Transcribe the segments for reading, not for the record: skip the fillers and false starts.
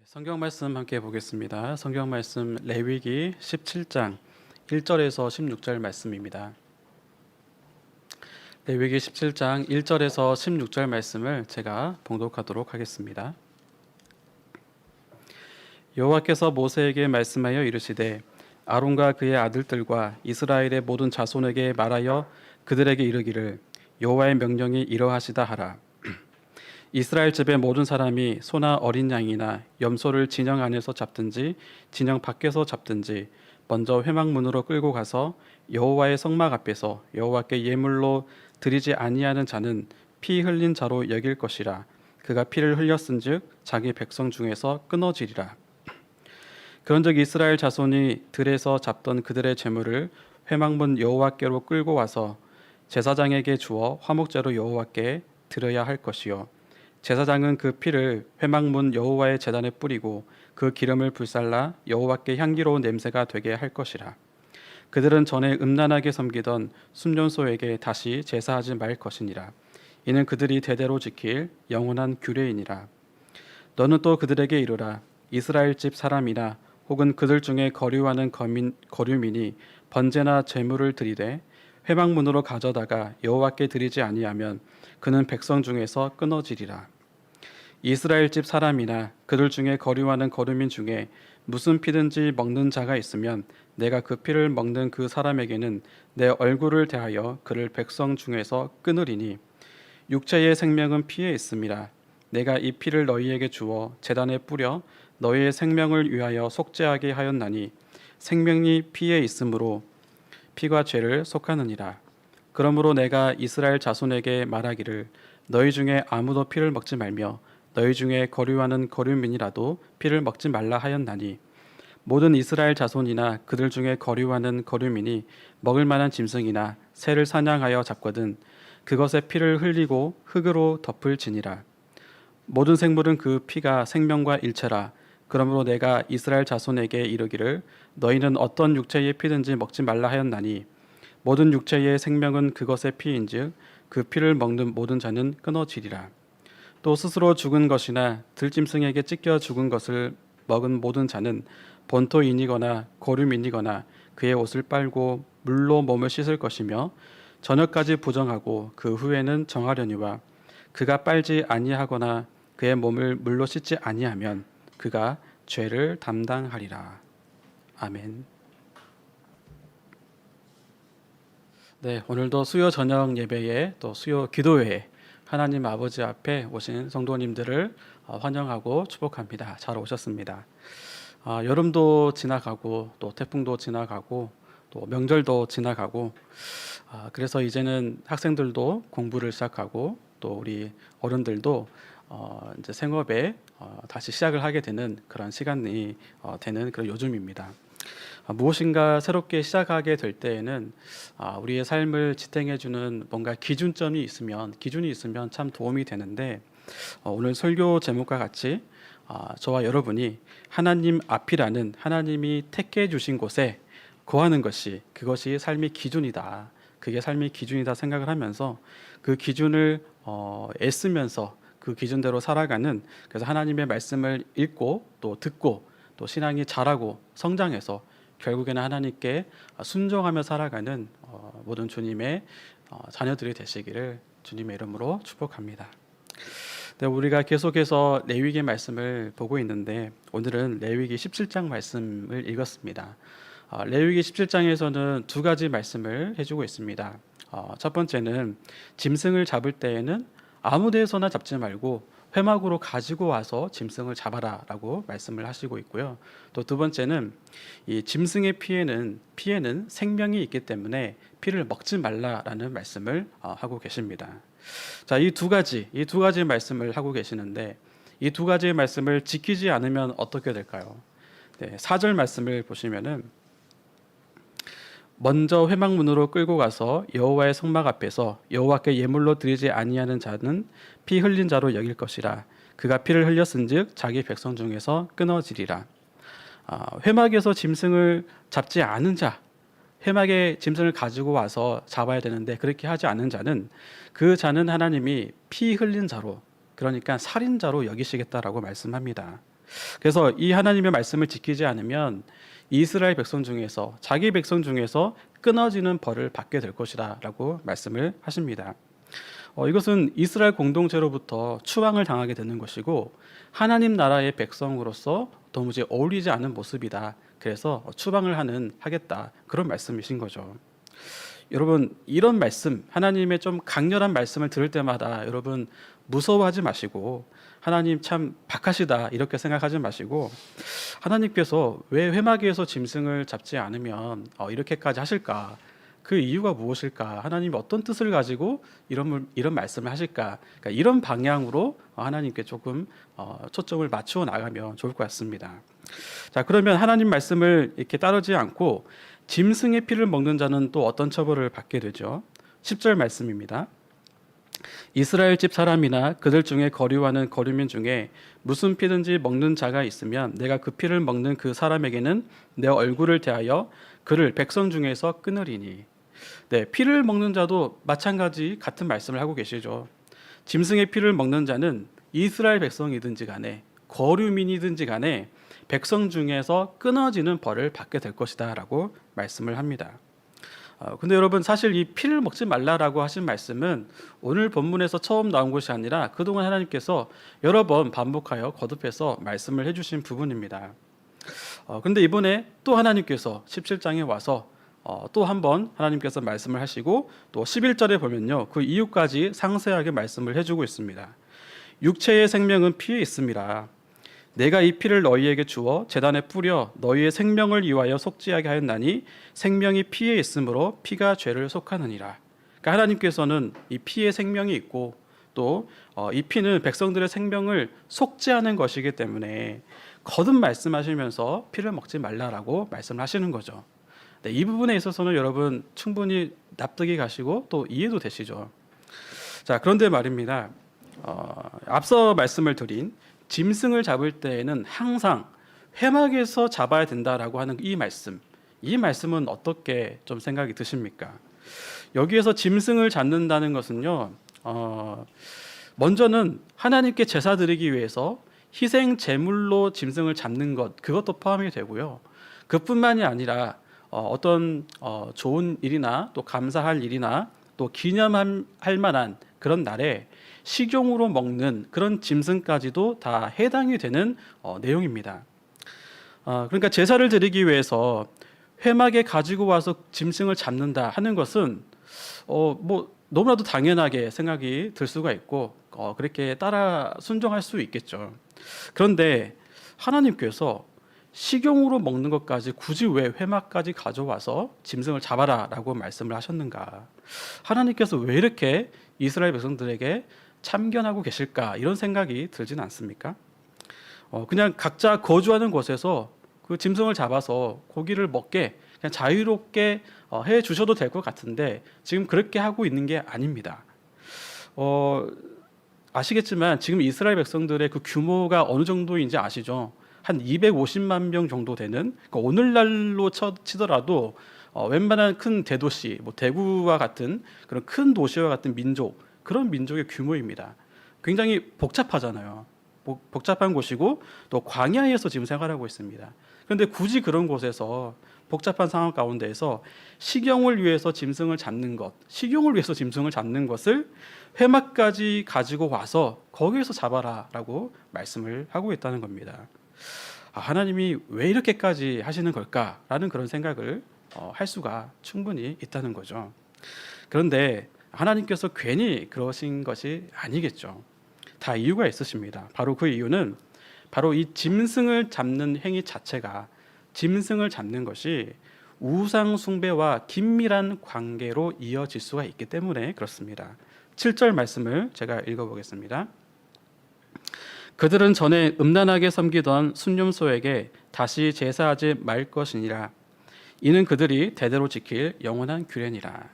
성경 말씀 함께 보겠습니다. 성경 말씀 레위기 17장 1절에서 16절 말씀입니다. 레위기 17장 1절에서 16절 말씀을 제가 봉독하도록 하겠습니다. 여호와께서 모세에게 말씀하여 이르시되 아론과 그의 아들들과 이스라엘의 모든 자손에게 말하여 그들에게 이르기를 여호와의 명령이 이러하시다 하라. 이스라엘 집의 모든 사람이 소나 어린 양이나 염소를 진영 안에서 잡든지 진영 밖에서 잡든지 먼저 회막문으로 끌고 가서 여호와의 성막 앞에서 여호와께 예물로 드리지 아니하는 자는 피 흘린 자로 여길 것이라. 그가 피를 흘렸은즉 자기 백성 중에서 끊어지리라. 그런즉 이스라엘 자손이 들에서 잡던 그들의 제물을 회막문 여호와께로 끌고 와서 제사장에게 주어 화목제로 여호와께 드려야 할 것이요 제사장은 그 피를 회막문 여호와의 제단에 뿌리고 그 기름을 불살라 여호와께 향기로운 냄새가 되게 할 것이라. 그들은 전에 음란하게 섬기던 순년소에게 다시 제사하지 말 것이니라. 이는 그들이 대대로 지킬 영원한 규례이니라. 너는 또 그들에게 이르라. 이스라엘 집 사람이나 혹은 그들 중에 거류하는 거류민이 번제나 제물을 드리되 회막문으로 가져다가 여호와께 드리지 아니하면 그는 백성 중에서 끊어지리라. 이스라엘 집 사람이나 그들 중에 거류하는 거류민 중에 무슨 피든지 먹는 자가 있으면 내가 그 피를 먹는 그 사람에게는 내 얼굴을 대하여 그를 백성 중에서 끊으리니 육체의 생명은 피에 있음이라. 내가 이 피를 너희에게 주어 제단에 뿌려 너희의 생명을 위하여 속죄하게 하였나니 생명이 피에 있으므로 피가 죄를 속하느니라. 그러므로 내가 이스라엘 자손에게 말하기를 너희 중에 아무도 피를 먹지 말며 너희 중에 거류하는 거류민이라도 피를 먹지 말라 하였나니 모든 이스라엘 자손이나 그들 중에 거류하는 거류민이 먹을 만한 짐승이나 새를 사냥하여 잡거든 그것의 피를 흘리고 흙으로 덮을지니라. 모든 생물은 그 피가 생명과 일체라. 그러므로 내가 이스라엘 자손에게 이르기를 너희는 어떤 육체의 피든지 먹지 말라 하였나니 모든 육체의 생명은 그것의 피인즉 그 피를 먹는 모든 자는 끊어지리라. 또 스스로 죽은 것이나 들짐승에게 찢겨 죽은 것을 먹은 모든 자는 본토인이거나 거류민이거나 그의 옷을 빨고 물로 몸을 씻을 것이며 저녁까지 부정하고 그 후에는 정하려니와 그가 빨지 아니하거나 그의 몸을 물로 씻지 아니하면 그가 죄를 담당하리라. 아멘. 네, 오늘도 수요 저녁 예배에 또 수요 기도회에 하나님 아버지 앞에 오신 성도님들을 환영하고 축복합니다. 잘 오셨습니다. 여름도 지나가고 또 태풍도 지나가고 또 명절도 지나가고 그래서 이제는 학생들도 공부를 시작하고 또 우리 어른들도 이제 생업에 다시 시작을 하게 되는 그런 시간이 되는 그런 요즘입니다. 무엇인가 새롭게 시작하게 될 때에는 우리의 삶을 지탱해주는 뭔가 기준이 있으면 참 도움이 되는데 오늘 설교 제목과 같이 저와 여러분이 하나님 앞이라는 하나님이 택해 주신 곳에 거하는 그것이 삶의 기준이다. 그게 삶의 기준이다 생각을 하면서 그 기준을 애쓰면서 그 기준대로 살아가는 그래서 하나님의 말씀을 읽고 또 듣고 또 신앙이 자라고 성장해서 결국에는 하나님께 순종하며 살아가는 모든 주님의 자녀들이 되시기를 주님의 이름으로 축복합니다. 네, 우리가 계속해서 레위기 말씀을 보고 있는데 오늘은 레위기 17장 말씀을 읽었습니다. 레위기 17장에서는 두 가지 말씀을 해주고 있습니다. 첫 번째는 짐승을 잡을 때에는 아무 데서나 잡지 말고 회막으로 가지고 와서 짐승을 잡아라라고 말씀을 하시고 있고요. 또 두 번째는 이 짐승의 피에는 생명이 있기 때문에 피를 먹지 말라라는 말씀을 하고 계십니다. 자, 이 두 가지 말씀을 하고 계시는데 이 두 가지의 말씀을 지키지 않으면 어떻게 될까요? 네, 4절 말씀을 보시면은 먼저 회막문으로 끌고 가서 여호와의 성막 앞에서 여호와께 예물로 드리지 아니하는 자는 피 흘린 자로 여길 것이라. 그가 피를 흘렸은즉 자기 백성 중에서 끊어지리라. 회막에서 짐승을 잡지 않은 자, 회막에 짐승을 가지고 와서 잡아야 되는데 그렇게 하지 않은 자는 그 자는 하나님이 피 흘린 자로, 그러니까 살인자로 여기시겠다라고 말씀합니다. 그래서 이 하나님의 말씀을 지키지 않으면 이스라엘 백성 중에서 자기 백성 중에서 끊어지는 벌을 받게 될 것이다라고 말씀을 하십니다. 이것은 이스라엘 공동체로부터 추방을 당하게 되는 것이고 하나님 나라의 백성으로서 도무지 어울리지 않은 모습이다. 그래서 추방을 하겠다 그런 말씀이신 거죠. 여러분 이런 말씀 하나님의 좀 강렬한 말씀을 들을 때마다 여러분 무서워하지 마시고 하나님 참 박하시다 이렇게 생각하지 마시고 하나님께서 왜 회막에서 짐승을 잡지 않으면 이렇게까지 하실까? 그 이유가 무엇일까? 하나님이 어떤 뜻을 가지고 이런 말씀을 하실까? 그러니까 이런 방향으로 하나님께 조금 초점을 맞추어 나가면 좋을 것 같습니다. 자, 그러면 하나님 말씀을 이렇게 따르지 않고 짐승의 피를 먹는 자는 또 어떤 처벌을 받게 되죠? 10절 말씀입니다. 이스라엘 집 사람이나 그들 중에 거류하는 거류민 중에 무슨 피든지 먹는 자가 있으면 내가 그 피를 먹는 그 사람에게는 내 얼굴을 대하여 그를 백성 중에서 끊으리니. 네, 피를 먹는 자도 마찬가지 같은 말씀을 하고 계시죠. 짐승의 피를 먹는 자는 이스라엘 백성이든지 간에 거류민이든지 간에 백성 중에서 끊어지는 벌을 받게 될 것이다 라고 말씀을 합니다. 근데 여러분 사실 이 피를 먹지 말라라고 하신 말씀은 오늘 본문에서 처음 나온 것이 아니라 그동안 하나님께서 여러 번 반복하여 거듭해서 말씀을 해주신 부분입니다. 근데 이번에 또 하나님께서 17장에 와서 또 한 번 하나님께서 말씀을 하시고 또 11절에 보면요 그 이유까지 상세하게 말씀을 해주고 있습니다. 육체의 생명은 피에 있음이라. 내가 이 피를 너희에게 주어 제단에 뿌려 너희의 생명을 위하여 속죄하게 하였나니 생명이 피에 있으므로 피가 죄를 속하느니라. 그러니까 하나님께서는 이 피에 생명이 있고 또 이 피는 백성들의 생명을 속죄하는 것이기 때문에 거듭 말씀하시면서 피를 먹지 말라라고 말씀하시는 거죠. 네, 이 부분에 있어서는 여러분 충분히 납득이 가시고 또 이해도 되시죠. 자, 그런데 말입니다. 앞서 말씀을 드린 짐승을 잡을 때에는 항상 회막에서 잡아야 된다라고 하는 이 말씀은 어떻게 좀 생각이 드십니까? 여기에서 짐승을 잡는다는 것은요, 먼저는 하나님께 제사 드리기 위해서 희생 제물로 짐승을 잡는 것, 그것도 포함이 되고요. 그뿐만이 아니라 어떤 좋은 일이나 또 감사할 일이나 또 기념할 만한 그런 날에 식용으로 먹는 그런 짐승까지도 다 해당이 되는 내용입니다. 그러니까 제사를 드리기 위해서 회막에 가지고 와서 짐승을 잡는다 하는 것은 뭐 너무나도 당연하게 생각이 들 수가 있고 그렇게 따라 순종할 수 있겠죠. 그런데 하나님께서 식용으로 먹는 것까지 굳이 왜 회막까지 가져와서 짐승을 잡아라라고 말씀을 하셨는가? 하나님께서 왜 이렇게 이스라엘 백성들에게 참견하고 계실까? 이런 생각이 들진 않습니까? 그냥 각자 거주하는 곳에서 그 짐승을 잡아서 고기를 먹게 그냥 자유롭게 해 주셔도 될 것 같은데 지금 그렇게 하고 있는 게 아닙니다. 아시겠지만 지금 이스라엘 백성들의 그 규모가 어느 정도인지 아시죠? 한 250만 명 정도 되는, 그러니까 오늘날로 치더라도 웬만한 큰 대도시, 뭐 대구와 같은 그런 큰 도시와 같은 민족, 그런 민족의 규모입니다. 굉장히 복잡하잖아요. 복잡한 곳이고 또 광야에서 지금 생활하고 있습니다. 그런데 굳이 그런 곳에서 복잡한 상황 가운데에서 식용을 위해서 짐승을 잡는 것을 회막까지 가지고 와서 거기에서 잡아라라고 말씀을 하고 있다는 겁니다. 하나님이 왜 이렇게까지 하시는 걸까라는 그런 생각을 할 수가 충분히 있다는 거죠. 그런데 하나님께서 괜히 그러신 것이 아니겠죠. 다 이유가 있으십니다. 바로 그 이유는 바로 이 짐승을 잡는 행위 자체가, 짐승을 잡는 것이 우상 숭배와 긴밀한 관계로 이어질 수가 있기 때문에 그렇습니다. 7절 말씀을 제가 읽어보겠습니다. 그들은 전에 음란하게 섬기던 순념소에게 다시 제사하지 말 것이니라. 이는 그들이 대대로 지킬 영원한 규례니라.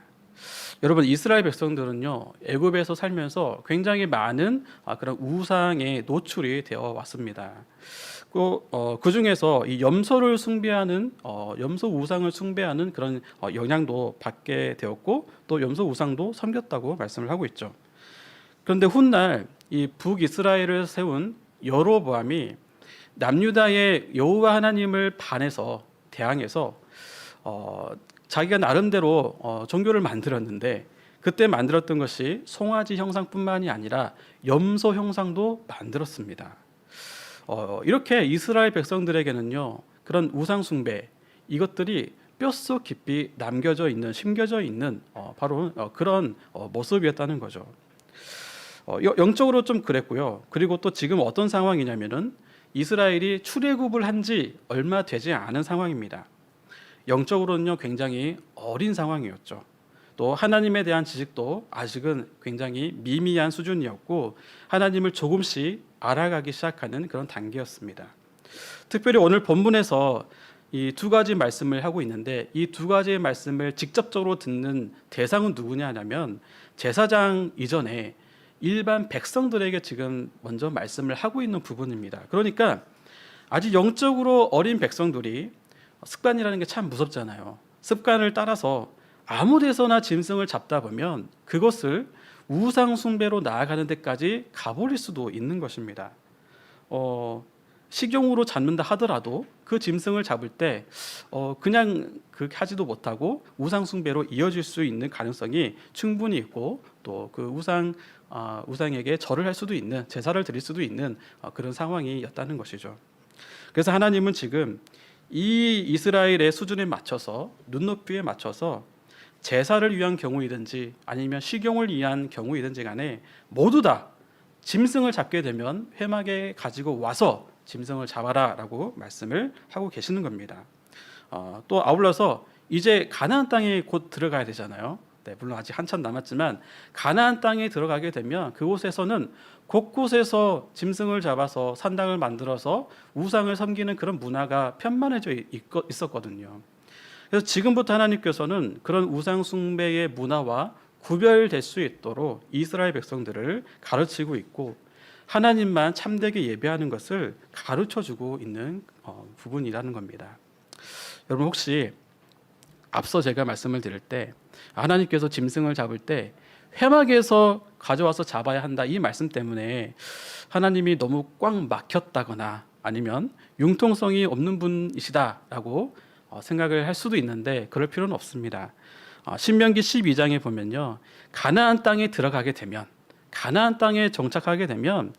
여러분, 이스라엘 백성들은요, 애굽에서 살면서 굉장히 많은 그런 우상에 노출이 되어 왔습니다. 그 중에서 이 염소를 숭배하는 염소 우상을 숭배하는 그런 영향도 받게 되었고 또 염소 우상도 섬겼다고 말씀을 하고 있죠. 그런데 훗날 이 북이스라엘을 세운 여로보암이 남유다의 여호와 하나님을 반해서 대항해서 자기가 나름대로 종교를 만들었는데 그때 만들었던 것이 송아지 형상뿐만이 아니라 염소 형상도 만들었습니다. 이렇게 이스라엘 백성들에게는요 그런 우상 숭배 이것들이 뼛속 깊이 남겨져 있는 심겨져 있는 바로 그런 모습이었다는 거죠. 영적으로 좀 그랬고요. 그리고 또 지금 어떤 상황이냐면은 이스라엘이 출애굽을 한 지 얼마 되지 않은 상황입니다. 영적으로는요 굉장히 어린 상황이었죠. 또 하나님에 대한 지식도 아직은 굉장히 미미한 수준이었고 하나님을 조금씩 알아가기 시작하는 그런 단계였습니다. 특별히 오늘 본문에서 이 두 가지 말씀을 하고 있는데 이 두 가지의 말씀을 직접적으로 듣는 대상은 누구냐면 제사장 이전에 일반 백성들에게 지금 먼저 말씀을 하고 있는 부분입니다. 그러니까 아직 영적으로 어린 백성들이 습관이라는 게 참 무섭잖아요. 습관을 따라서 아무 데서나 짐승을 잡다 보면 그것을 우상 숭배로 나아가는 데까지 가버릴 수도 있는 것입니다. 식용으로 잡는다 하더라도 그 짐승을 잡을 때 그냥 그렇게 하지도 못하고 우상 숭배로 이어질 수 있는 가능성이 충분히 있고 또 그 우상에게 절을 할 수도 있는 제사를 드릴 수도 있는 그런 상황이었다는 것이죠. 그래서 하나님은 지금 이 이스라엘의 수준에 맞춰서 눈높이에 맞춰서 제사를 위한 경우이든지 아니면 식용을 위한 경우이든지 간에 모두 다 짐승을 잡게 되면 회막에 가지고 와서 짐승을 잡아라 라고 말씀을 하고 계시는 겁니다. 또 아울러서 이제 가나안 땅에 곧 들어가야 되잖아요. 네, 물론 아직 한참 남았지만 가나안 땅에 들어가게 되면 그곳에서는 곳곳에서 짐승을 잡아서 산당을 만들어서 우상을 섬기는 그런 문화가 편만해져 있었거든요. 그래서 지금부터 하나님께서는 그런 우상 숭배의 문화와 구별될 수 있도록 이스라엘 백성들을 가르치고 있고 하나님만 참되게 예배하는 것을 가르쳐주고 있는 부분이라는 겁니다. 여러분 혹시 앞서 제가 말씀을 드릴 때 하나님께서 짐승을 잡을 때 회막에서 가져와서 잡아야 한다 이 말씀 때문에 하나님이 너무 꽉 막혔다거나 아니면 융통성이 없는 분이시다라고 생각을 할 수도 있는데 그럴 필요는 없습니다. 신명기 12장에 보면요 가나안 땅에 들어가게 되면 가나안 땅에 정착하게 되면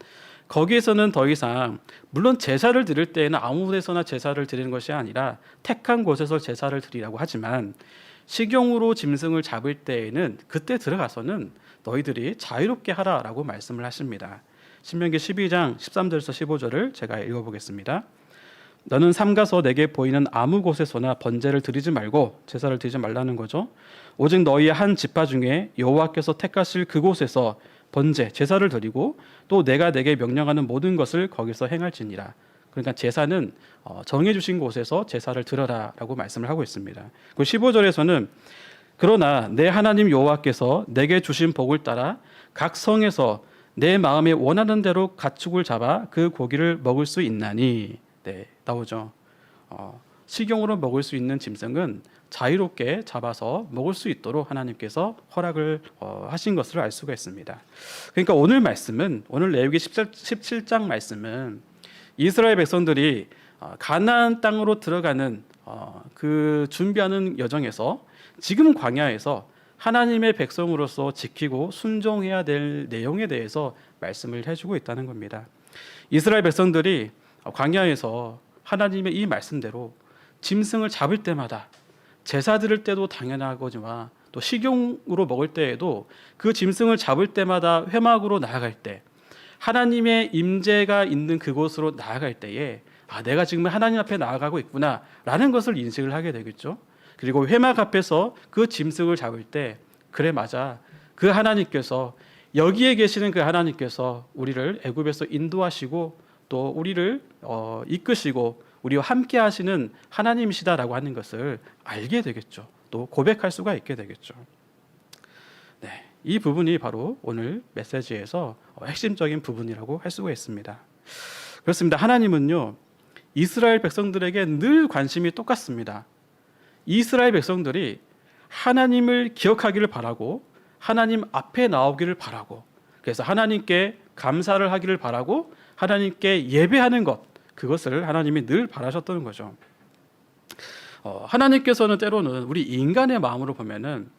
거기에서는 더 이상 물론 제사를 드릴 때에는 아무 데서나 제사를 드리는 것이 아니라 택한 곳에서 제사를 드리라고 하지만 식용으로 짐승을 잡을 때에는 그때 들어가서는 너희들이 자유롭게 하라라고 말씀을 하십니다. 신명기 12장 13절에서 15절을 제가 읽어보겠습니다. 너는 삼가서 내게 보이는 아무 곳에서나 번제를 드리지 말고 제사를 드리지 말라는 거죠. 오직 너희의 한 지파 중에 여호와께서 택하실 그곳에서 번제 제사를 드리고 또 내가 내게 명령하는 모든 것을 거기서 행할지니라. 그러니까 제사는 정해주신 곳에서 제사를 드려라라고 말씀을 하고 있습니다. 그 15절에서는 그러나 내 하나님 여호와께서 내게 주신 복을 따라 각 성에서 내 마음에 원하는 대로 가축을 잡아 그 고기를 먹을 수 있나니 네, 나오죠. 식용으로 먹을 수 있는 짐승은 자유롭게 잡아서 먹을 수 있도록 하나님께서 허락을 하신 것을 알 수가 있습니다. 그러니까 오늘 말씀은 오늘 레위기 17장 말씀은 이스라엘 백성들이 가나안 땅으로 들어가는 그 준비하는 여정에서 지금 광야에서 하나님의 백성으로서 지키고 순종해야 될 내용에 대해서 말씀을 해주고 있다는 겁니다. 이스라엘 백성들이 광야에서 하나님의 이 말씀대로 짐승을 잡을 때마다 제사 드릴 때도 당연하거니와 또 식용으로 먹을 때에도 그 짐승을 잡을 때마다 회막으로 나아갈 때 하나님의 임재가 있는 그곳으로 나아갈 때에 내가 지금 하나님 앞에 나아가고 있구나 라는 것을 인식을 하게 되겠죠. 그리고 회막 앞에서 그 짐승을 잡을 때 그래 맞아 그 하나님께서 여기에 계시는 그 하나님께서 우리를 애굽에서 인도하시고 또 우리를 이끄시고 우리와 함께 하시는 하나님이시다라고 하는 것을 알게 되겠죠. 또 고백할 수가 있게 되겠죠. 네, 이 부분이 바로 오늘 메시지에서 핵심적인 부분이라고 할 수가 있습니다. 그렇습니다. 하나님은요 이스라엘 백성들에게 늘 관심이 똑같습니다. 이스라엘 백성들이 하나님을 기억하기를 바라고 하나님 앞에 나오기를 바라고 그래서 하나님께 감사를 하기를 바라고 하나님께 예배하는 것 그것을 하나님이 늘 바라셨던 거죠. 하나님께서는 때로는 우리 인간의 마음으로 보면은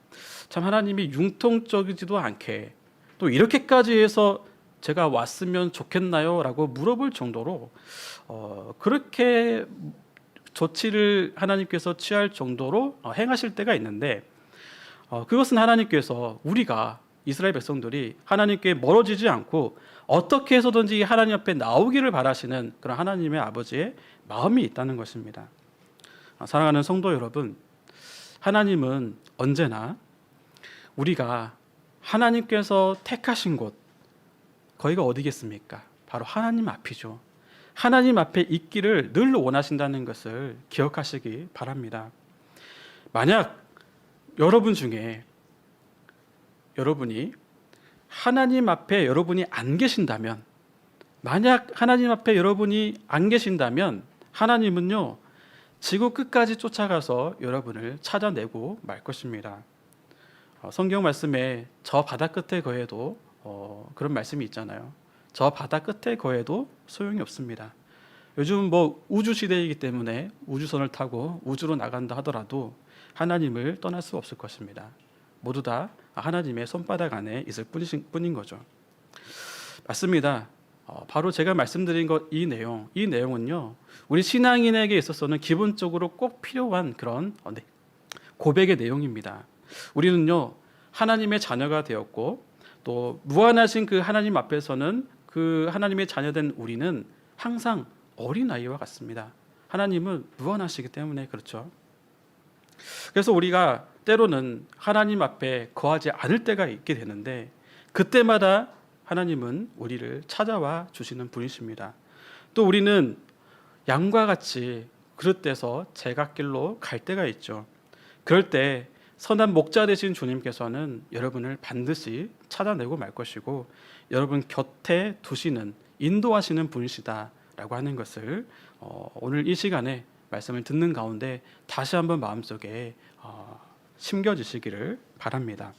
참 하나님이 융통적이지도 않게 또 이렇게까지 해서 제가 왔으면 좋겠나요? 라고 물어볼 정도로 그렇게 조치를 하나님께서 취할 정도로 행하실 때가 있는데 그것은 하나님께서 우리가 이스라엘 백성들이 하나님께 멀어지지 않고 어떻게 해서든지 하나님 앞에 나오기를 바라시는 그런 하나님의 아버지의 마음이 있다는 것입니다. 사랑하는 성도 여러분, 하나님은 언제나 우리가 하나님께서 택하신 곳, 거기가 어디겠습니까? 바로 하나님 앞이죠. 하나님 앞에 있기를 늘 원하신다는 것을 기억하시기 바랍니다. 만약 여러분 중에 여러분이 하나님 앞에 여러분이 안 계신다면, 만약 하나님 앞에 여러분이 안 계신다면 하나님은요 지구 끝까지 쫓아가서 여러분을 찾아내고 말 것입니다. 성경 말씀에 저 바다 끝에 거해도 그런 말씀이 있잖아요. 저 바다 끝에 거해도 소용이 없습니다. 요즘 우주 시대이기 때문에 우주선을 타고 우주로 나간다 하더라도 하나님을 떠날 수 없을 것입니다. 모두 다 하나님의 손바닥 안에 있을 뿐인 거죠. 맞습니다. 바로 제가 말씀드린 이 내용은요 우리 신앙인에게 있어서는 기본적으로 꼭 필요한 그런 고백의 내용입니다. 우리는요 하나님의 자녀가 되었고 또 무한하신 그 하나님 앞에서는 그 하나님의 자녀된 우리는 항상 어린아이와 같습니다. 하나님은 무한하시기 때문에 그렇죠. 그래서 우리가 때로는 하나님 앞에 거하지 않을 때가 있게 되는데 그때마다 하나님은 우리를 찾아와 주시는 분이십니다. 또 우리는 양과 같이 그릇돼서 제갓길로 갈 때가 있죠. 그럴 때 선한 목자 되신 주님께서는 여러분을 반드시 찾아내고 말 것이고 여러분 곁에 두시는 인도하시는 분이시다라고 하는 것을 오늘 이 시간에 말씀을 듣는 가운데 다시 한번 마음속에 심겨지시기를 바랍니다.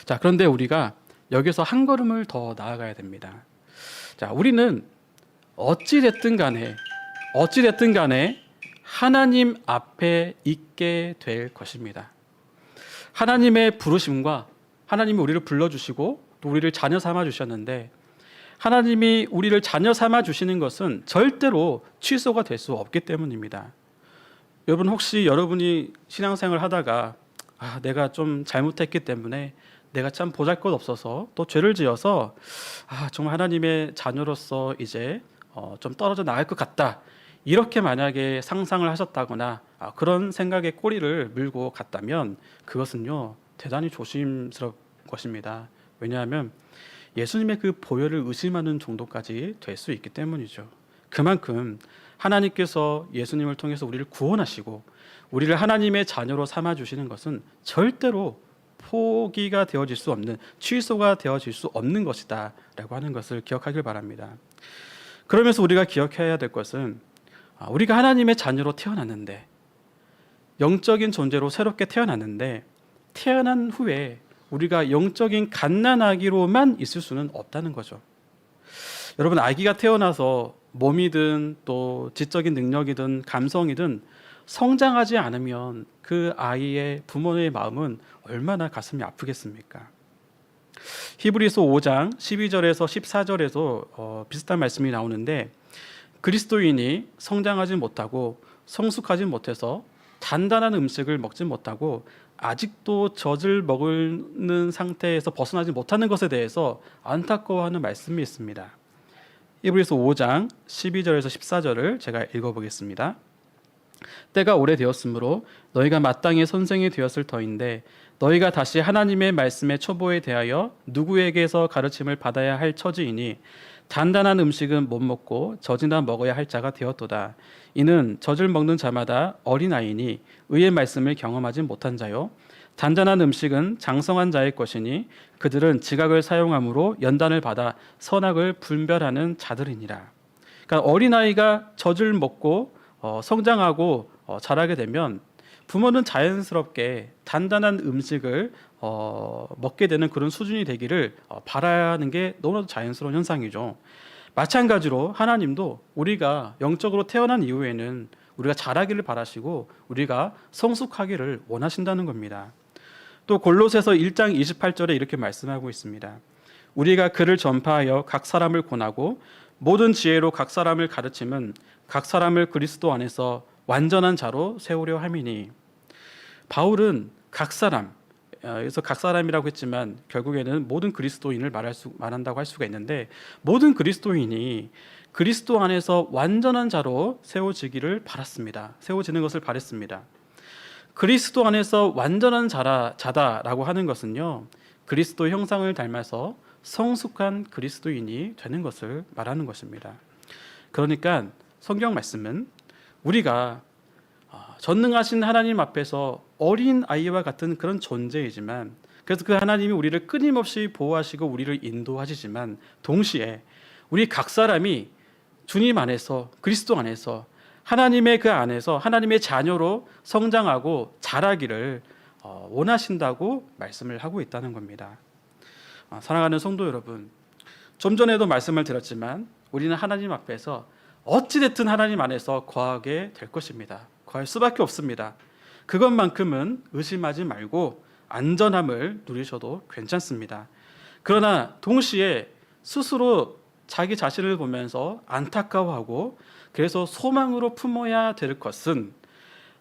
자, 그런데 우리가 여기서 한 걸음을 더 나아가야 됩니다. 자, 우리는 어찌됐든 간에 하나님 앞에 있게 될 것입니다. 하나님의 부르심과 하나님이 우리를 불러주시고 또 우리를 자녀 삼아 주셨는데 하나님이 우리를 자녀 삼아 주시는 것은 절대로 취소가 될 수 없기 때문입니다. 여러분 혹시 여러분이 신앙생활을 하다가 내가 좀 잘못했기 때문에 내가 참 보잘것없어서 또 죄를 지어서 정말 하나님의 자녀로서 이제 좀 떨어져 나갈 것 같다 이렇게 만약에 상상을 하셨다거나 그런 생각에 꼬리를 물고 갔다면 그것은요 대단히 조심스러운 것입니다. 왜냐하면 예수님의 그 보혈을 의심하는 정도까지 될 수 있기 때문이죠. 그만큼 하나님께서 예수님을 통해서 우리를 구원하시고 우리를 하나님의 자녀로 삼아주시는 것은 절대로 포기가 되어질 수 없는, 취소가 되어질 수 없는 것이다 라고 하는 것을 기억하길 바랍니다. 그러면서 우리가 기억해야 될 것은 우리가 하나님의 자녀로 태어났는데, 영적인 존재로 새롭게 태어났는데, 태어난 후에 우리가 영적인 갓난아기로만 있을 수는 없다는 거죠. 여러분, 아기가 태어나서 몸이든 또 지적인 능력이든 감성이든 성장하지 않으면 그 아이의 부모의 마음은 얼마나 가슴이 아프겠습니까? 히브리서 5장 12절에서 14절에서 비슷한 말씀이 나오는데, 그리스도인이 성장하지 못하고 성숙하지 못해서 단단한 음식을 먹지 못하고 아직도 젖을 먹는 상태에서 벗어나지 못하는 것에 대해서 안타까워하는 말씀이 있습니다. 히브리서 5장 12절에서 14절을 제가 읽어보겠습니다. 때가 오래되었으므로 너희가 마땅히 선생이 되었을 터인데 너희가 다시 하나님의 말씀의 초보에 대하여 누구에게서 가르침을 받아야 할 처지이니 단단한 음식은 못 먹고 젖이나 먹어야 할 자가 되었도다. 이는 젖을 먹는 자마다 어린아이니 의의 말씀을 경험하지 못한 자요, 단단한 음식은 장성한 자의 것이니 그들은 지각을 사용함으로 연단을 받아 선악을 분별하는 자들이니라. 그러니까 어린아이가 젖을 먹고 성장하고 자라게 되면 부모는 자연스럽게 단단한 음식을 먹게 되는 그런 수준이 되기를 바라는 게 너무나도 자연스러운 현상이죠. 마찬가지로 하나님도 우리가 영적으로 태어난 이후에는 우리가 자라기를 바라시고 우리가 성숙하기를 원하신다는 겁니다. 또 골로새서 1장 28절에 이렇게 말씀하고 있습니다. 우리가 그를 전파하여 각 사람을 권하고 모든 지혜로 각 사람을 가르침은 각 사람을 그리스도 안에서 완전한 자로 세우려 함이니. 바울은 각 사람, 그래서 각 사람이라고 했지만 결국에는 모든 그리스도인을 말한다고 할 수가 있는데, 모든 그리스도인이 그리스도 안에서 완전한 자로 세워지기를 바랐습니다. 세워지는 것을 바랬습니다. 그리스도 안에서 완전한 자다라고 하는 것은요, 그리스도 형상을 닮아서 성숙한 그리스도인이 되는 것을 말하는 것입니다. 그러니까 성경 말씀은 우리가 전능하신 하나님 앞에서 어린 아이와 같은 그런 존재이지만, 그래서 그 하나님이 우리를 끊임없이 보호하시고 우리를 인도하시지만, 동시에 우리 각 사람이 주님 안에서, 그리스도 안에서, 하나님의 그 안에서 하나님의 자녀로 성장하고 자라기를 원하신다고 말씀을 하고 있다는 겁니다. 사랑하는 성도 여러분, 좀 전에도 말씀을 드렸지만 우리는 하나님 앞에서 어찌됐든 하나님 안에서 거하게 될 것입니다. 거할 수밖에 없습니다. 그것만큼은 의심하지 말고 안전함을 누리셔도 괜찮습니다. 그러나 동시에 스스로 자기 자신을 보면서 안타까워하고 그래서 소망으로 품어야 될 것은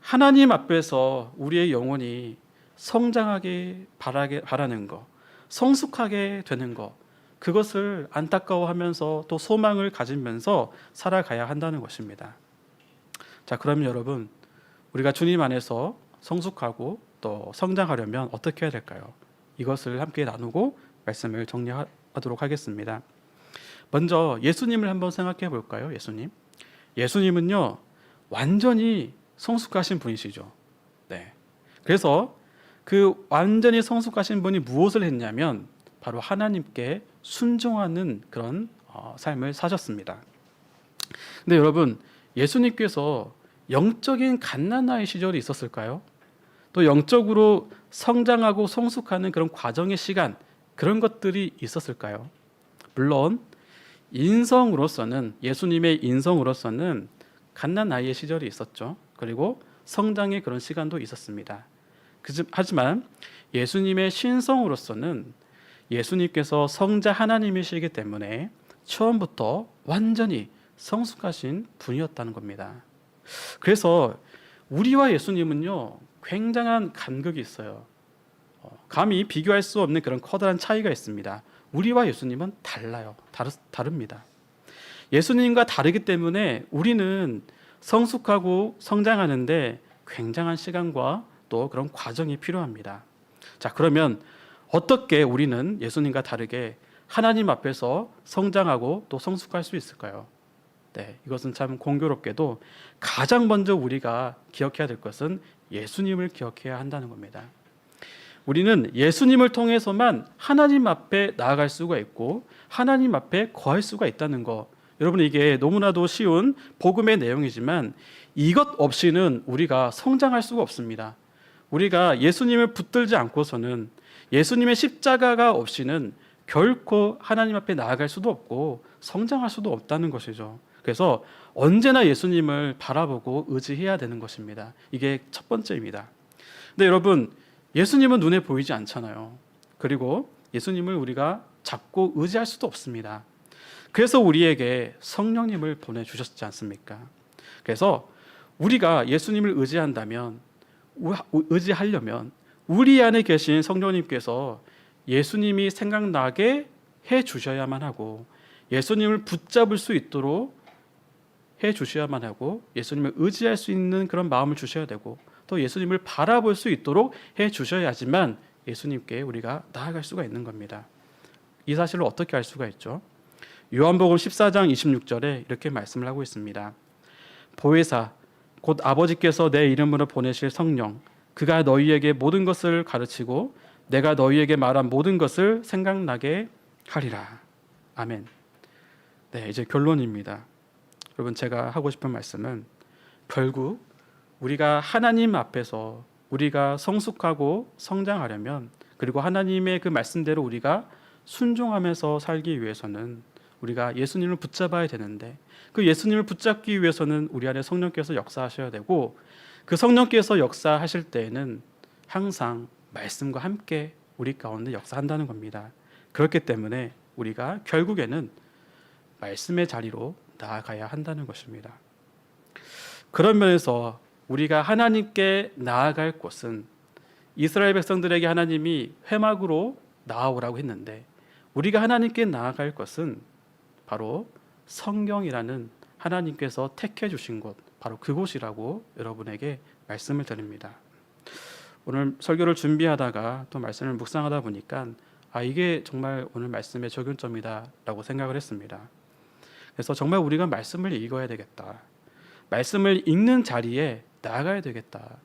하나님 앞에서 우리의 영혼이 성장하게 바라는 것, 성숙하게 되는 것, 그것을 안타까워하면서 또 소망을 가지면서 살아가야 한다는 것입니다. 자, 그러면 여러분, 우리가 주님 안에서 성숙하고 또 성장하려면 어떻게 해야 될까요? 이것을 함께 나누고 말씀을 정리하도록 하겠습니다. 먼저 예수님을 한번 생각해 볼까요? 예수님은요, 완전히 성숙하신 분이시죠. 네. 그래서 그 완전히 성숙하신 분이 무엇을 했냐면 바로 하나님께 순종하는 그런 삶을 사셨습니다. 근데 여러분, 예수님께서 영적인 갓난아이 시절이 있었을까요? 또 영적으로 성장하고 성숙하는 그런 과정의 시간, 그런 것들이 있었을까요? 물론 인성으로서는, 예수님의 인성으로서는 갓난아이의 시절이 있었죠. 그리고 성장의 그런 시간도 있었습니다. 하지만 예수님의 신성으로서는 예수님께서 성자 하나님이시기 때문에 처음부터 완전히 성숙하신 분이었다는 겁니다. 그래서 우리와 예수님은요, 굉장한 간극이 있어요. 감히 비교할 수 없는 그런 커다란 차이가 있습니다. 우리와 예수님은 달라요. 다릅니다. 예수님과 다르기 때문에 우리는 성숙하고 성장하는데 굉장한 시간과 또 그런 과정이 필요합니다. 자, 그러면 어떻게 우리는 예수님과 다르게 하나님 앞에서 성장하고 또 성숙할 수 있을까요? 네, 이것은 참 공교롭게도 가장 먼저 우리가 기억해야 될 것은 예수님을 기억해야 한다는 겁니다. 우리는 예수님을 통해서만 하나님 앞에 나아갈 수가 있고 하나님 앞에 거할 수가 있다는 거, 여러분, 이게 너무나도 쉬운 복음의 내용이지만 이것 없이는 우리가 성장할 수가 없습니다. 우리가 예수님을 붙들지 않고서는, 예수님의 십자가가 없이는 결코 하나님 앞에 나아갈 수도 없고 성장할 수도 없다는 것이죠. 그래서 언제나 예수님을 바라보고 의지해야 되는 것입니다. 이게 첫 번째입니다. 근데 여러분, 예수님은 눈에 보이지 않잖아요. 그리고 예수님을 우리가 잡고 의지할 수도 없습니다. 그래서 우리에게 성령님을 보내주셨지 않습니까? 그래서 우리가 예수님을 의지하려면 우리 안에 계신 성령님께서 예수님이 생각나게 해주셔야만 하고, 예수님을 붙잡을 수 있도록 해주셔야만 하고, 예수님을 의지할 수 있는 그런 마음을 주셔야 되고, 또 예수님을 바라볼 수 있도록 해주셔야지만 예수님께 우리가 나아갈 수가 있는 겁니다. 이 사실을 어떻게 알 수가 있죠? 요한복음 14장 26절에 이렇게 말씀을 하고 있습니다. 보혜사, 곧 아버지께서 내 이름으로 보내실 성령, 그가 너희에게 모든 것을 가르치고 내가 너희에게 말한 모든 것을 생각나게 하리라. 아멘. 네, 이제 결론입니다. 여러분, 제가 하고 싶은 말씀은 결국 우리가 하나님 앞에서 우리가 성숙하고 성장하려면, 그리고 하나님의 그 말씀대로 우리가 순종하면서 살기 위해서는 우리가 예수님을 붙잡아야 되는데 그 예수님을 붙잡기 위해서는 우리 안에 성령께서 역사하셔야 되고 그 성령께서 역사하실 때에는 항상 말씀과 함께 우리 가운데 역사한다는 겁니다. 그렇기 때문에 우리가 결국에는 말씀의 자리로 나아가야 한다는 것입니다. 그런 면에서 우리가 하나님께 나아갈 곳은 이스라엘 백성들에게 하나님이 회막으로 나아오라고 했는데 우리가 하나님께 나아갈 것은 바로 성경이라는 하나님께서 택해 주신 곳, 바로 그곳이라고 여러분에게 말씀을 드립니다. 오늘 설교를 준비하다가 또 말씀을 묵상하다 보니까 이게 정말 오늘 말씀의 적용점이다라고 생각을 했습니다. 그래서 정말 우리가 말씀을 읽어야 되겠다. 말씀을 읽는 자리에 나아가야 되겠다.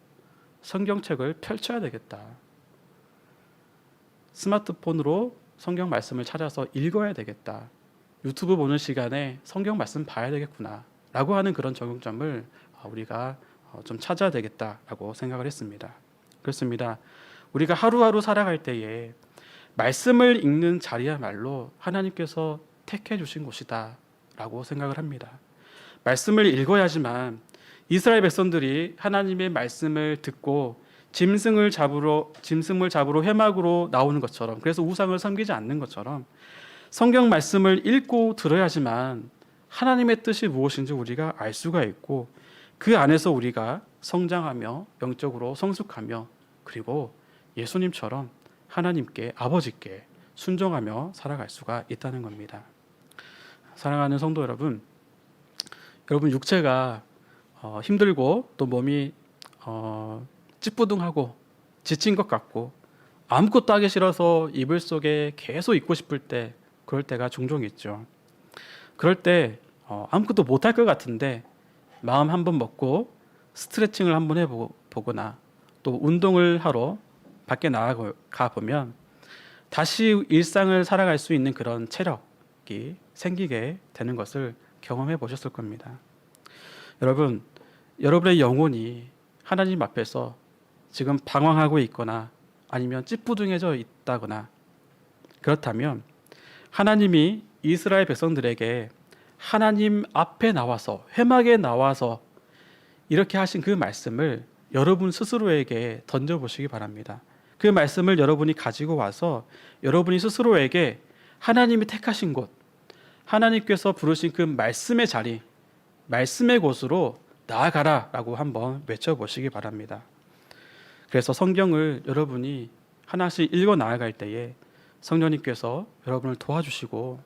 성경책을 펼쳐야 되겠다. 스마트폰으로 성경 말씀을 찾아서 읽어야 되겠다. 유튜브 보는 시간에 성경 말씀 봐야 되겠구나 라고 하는 그런 적용점을 우리가 좀 찾아야 되겠다라고 생각을 했습니다. 그렇습니다. 우리가 하루하루 살아갈 때에 말씀을 읽는 자리야말로 하나님께서 택해 주신 곳이다 라고 생각을 합니다. 말씀을 읽어야지만 이스라엘 백성들이 하나님의 말씀을 듣고 짐승을 잡으러 회막으로 나오는 것처럼, 그래서 우상을 섬기지 않는 것처럼 성경 말씀을 읽고 들어야지만 하나님의 뜻이 무엇인지 우리가 알 수가 있고 그 안에서 우리가 성장하며 영적으로 성숙하며 그리고 예수님처럼 하나님께, 아버지께 순종하며 살아갈 수가 있다는 겁니다. 사랑하는 성도 여러분, 여러분 육체가 힘들고 또 몸이 찌뿌둥하고 지친 것 같고 아무것도 하기 싫어서 이불 속에 계속 있고 싶을 때, 그럴 때가 종종 있죠. 그럴 때 아무것도 못할 것 같은데 마음 한번 먹고 스트레칭을 한번 해보거나 또 운동을 하러 밖에 나가 보면 다시 일상을 살아갈 수 있는 그런 체력이 생기게 되는 것을 경험해 보셨을 겁니다. 여러분, 여러분의 영혼이 하나님 앞에서 지금 방황하고 있거나 아니면 찌뿌둥해져 있다거나 그렇다면 하나님이 이스라엘 백성들에게 하나님 앞에 나와서, 회막에 나와서 이렇게 하신 그 말씀을 여러분 스스로에게 던져보시기 바랍니다. 그 말씀을 여러분이 가지고 와서 여러분이 스스로에게 하나님이 택하신 곳, 하나님께서 부르신 그 말씀의 자리, 말씀의 곳으로 나아가라 라고 한번 외쳐보시기 바랍니다. 그래서 성경을 여러분이 하나씩 읽어 나아갈 때에 성령님께서 여러분을 도와주시고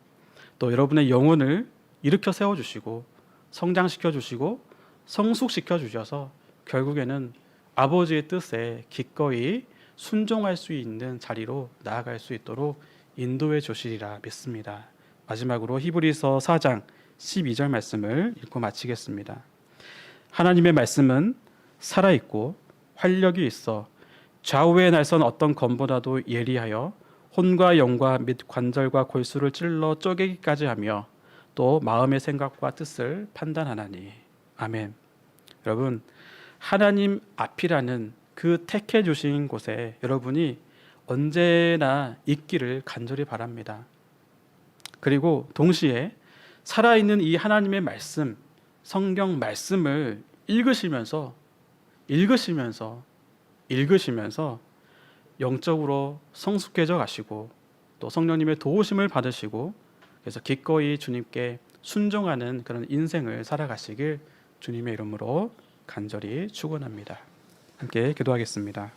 또 여러분의 영혼을 일으켜 세워주시고 성장시켜 주시고 성숙시켜 주셔서 결국에는 아버지의 뜻에 기꺼이 순종할 수 있는 자리로 나아갈 수 있도록 인도해 주시리라 믿습니다. 마지막으로 히브리서 4장 12절 말씀을 읽고 마치겠습니다. 하나님의 말씀은 살아있고 활력이 있어 좌우의 날선 어떤 검보다도 예리하여 혼과 영과 및 관절과 골수를 찔러 쪼개기까지 하며 또 마음의 생각과 뜻을 판단하나니. 아멘. 여러분, 하나님 앞이라는 그 택해 주신 곳에 여러분이 언제나 있기를 간절히 바랍니다. 그리고 동시에 살아있는 이 하나님의 말씀, 성경 말씀을 읽으시면서 영적으로 성숙해져 가시고 또 성령님의 도우심을 받으시고 그래서 기꺼이 주님께 순종하는 그런 인생을 살아가시길 주님의 이름으로 간절히 축원합니다. 함께 기도하겠습니다.